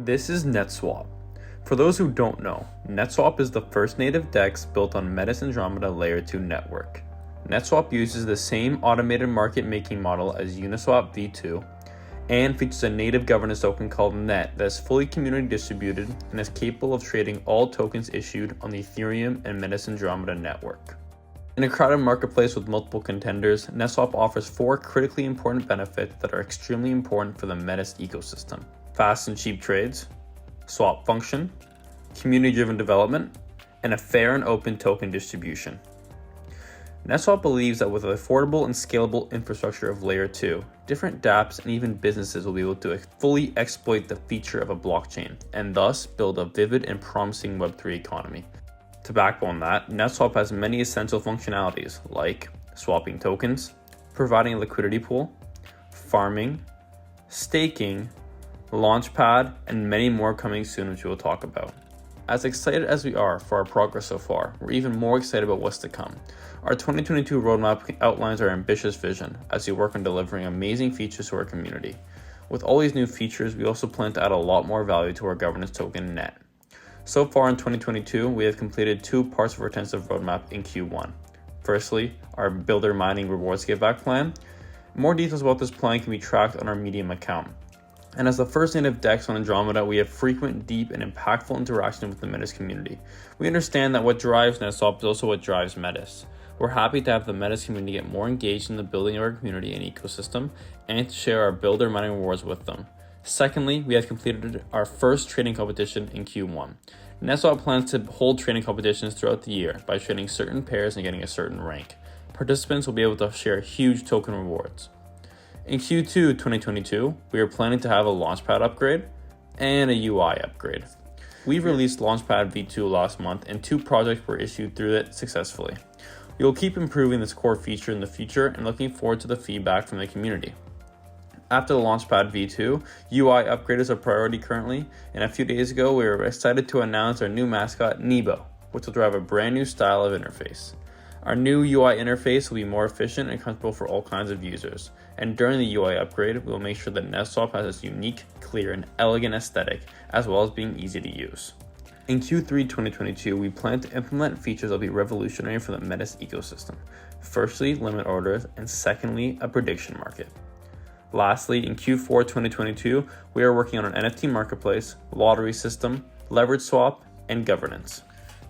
This is Netswap. For those who don't know, Netswap is the first native DEX built on Meta's Andromeda Layer 2 network. Netswap uses the same automated market making model as Uniswap v2 and features a native governance token called Net that is fully community distributed and is capable of trading all tokens issued on the Ethereum and Meta's Andromeda network. In a crowded marketplace with multiple contenders, Netswap offers 4 critically important benefits that are extremely important for the Metis ecosystem: fast and cheap trades, swap function, community-driven development, and a fair and open token distribution. Netswap believes that with an affordable and scalable infrastructure of Layer 2, different dApps and even businesses will be able to fully exploit the feature of a blockchain and thus build a vivid and promising Web3 economy. To backbone that, Netswap has many essential functionalities like swapping tokens, providing a liquidity pool, farming, staking, Launchpad, and many more coming soon, which we will talk about. As excited as we are for our progress so far, we're even more excited about what's to come. Our 2022 roadmap outlines our ambitious vision as we work on delivering amazing features to our community. With all these new features, we also plan to add a lot more value to our governance token Net. So far in 2022, we have completed 2 parts of our intensive roadmap in Q1. Firstly, our builder mining rewards giveback plan. More details about this plan can be tracked on our Medium account. And as the first native DEX on Andromeda, we have frequent, deep, and impactful interaction with the Metis community. We understand that what drives Netswap is also what drives Metis. We're happy to have the Metis community get more engaged in the building of our community and ecosystem, and to share our builder mining rewards with them. Secondly, we have completed our first trading competition in Q1. Netswap plans to hold trading competitions throughout the year by trading certain pairs and getting a certain rank. Participants will be able to share huge token rewards. In Q2 2022, we are planning to have a Launchpad upgrade and a UI upgrade. We released Launchpad v2 last month and 2 projects were issued through it successfully. We will keep improving this core feature in the future and looking forward to the feedback from the community. After the Launchpad v2, UI upgrade is a priority currently, and a few days ago we were excited to announce our new mascot Nebo, which will drive a brand new style of interface. Our new UI interface will be more efficient and comfortable for all kinds of users, and during the UI upgrade, we will make sure that Netswap has this unique, clear, and elegant aesthetic, as well as being easy to use. In Q3 2022, we plan to implement features that will be revolutionary for the Metis ecosystem. Firstly, limit orders, and secondly, a prediction market. Lastly, in Q4 2022, we are working on an NFT marketplace, lottery system, leverage swap, and governance.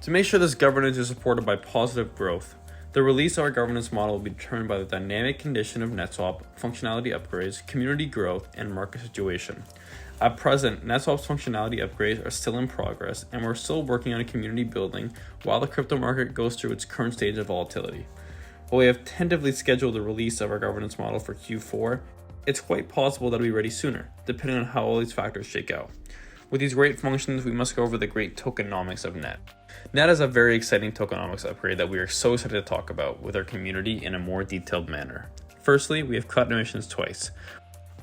To make sure this governance is supported by positive growth, the release of our governance model will be determined by the dynamic condition of Netswap, functionality upgrades, community growth, and market situation. At present, Netswap's functionality upgrades are still in progress, and we're still working on a community building while the crypto market goes through its current stage of volatility. While we have tentatively scheduled the release of our governance model for Q4, it's quite possible that it'll be ready sooner, depending on how all these factors shake out. With these great functions, we must go over the great tokenomics of Net. Net is a very exciting tokenomics upgrade that we are so excited to talk about with our community in a more detailed manner. Firstly, we have cut emissions twice.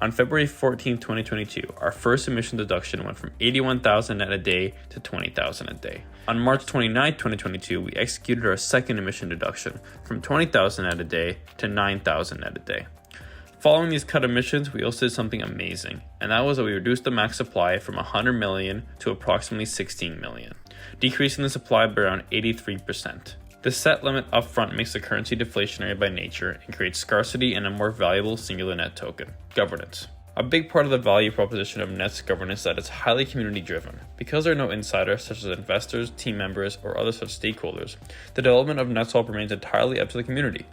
On February 14, 2022, our first emission deduction went from 81,000 net a day to 20,000 a day. On March 29, 2022, we executed our second emission deduction from 20,000 net a day to 9,000 net a day. Following these cut emissions, we also did something amazing, and that was that we reduced the max supply from 100 million to approximately 16 million, decreasing the supply by around 83%. The set limit upfront makes the currency deflationary by nature and creates scarcity and a more valuable singular net token. Governance. A big part of the value proposition of Net's governance is that it's highly community driven. Because there are no insiders such as investors, team members, or other such stakeholders, the development of Netswap remains entirely up to the community.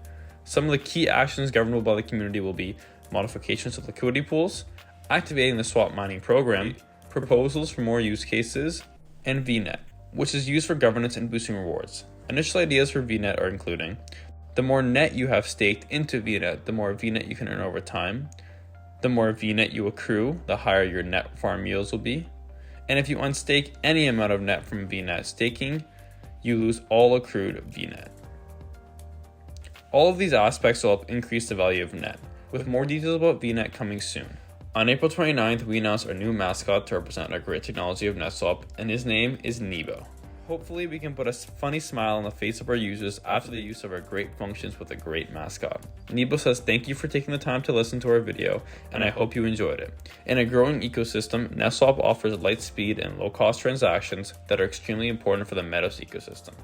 Some of the key actions governable by the community will be modifications to liquidity pools, activating the swap mining program, proposals for more use cases, and VNet, which is used for governance and boosting rewards. Initial ideas for VNet are including the more net you have staked into VNet, the more VNet you can earn over time. The more VNet you accrue, the higher your net farm yields will be. And if you unstake any amount of net from VNet staking, you lose all accrued VNet. All of these aspects will help increase the value of Net, with more details about VNet coming soon. On April 29th, we announced our new mascot to represent our great technology of Netswap, and his name is Nebo. Hopefully we can put a funny smile on the face of our users after the use of our great functions with a great mascot. Nebo says thank you for taking the time to listen to our video, and I hope you enjoyed it. In a growing ecosystem, Netswap offers light speed and low cost transactions that are extremely important for the Meadows ecosystem.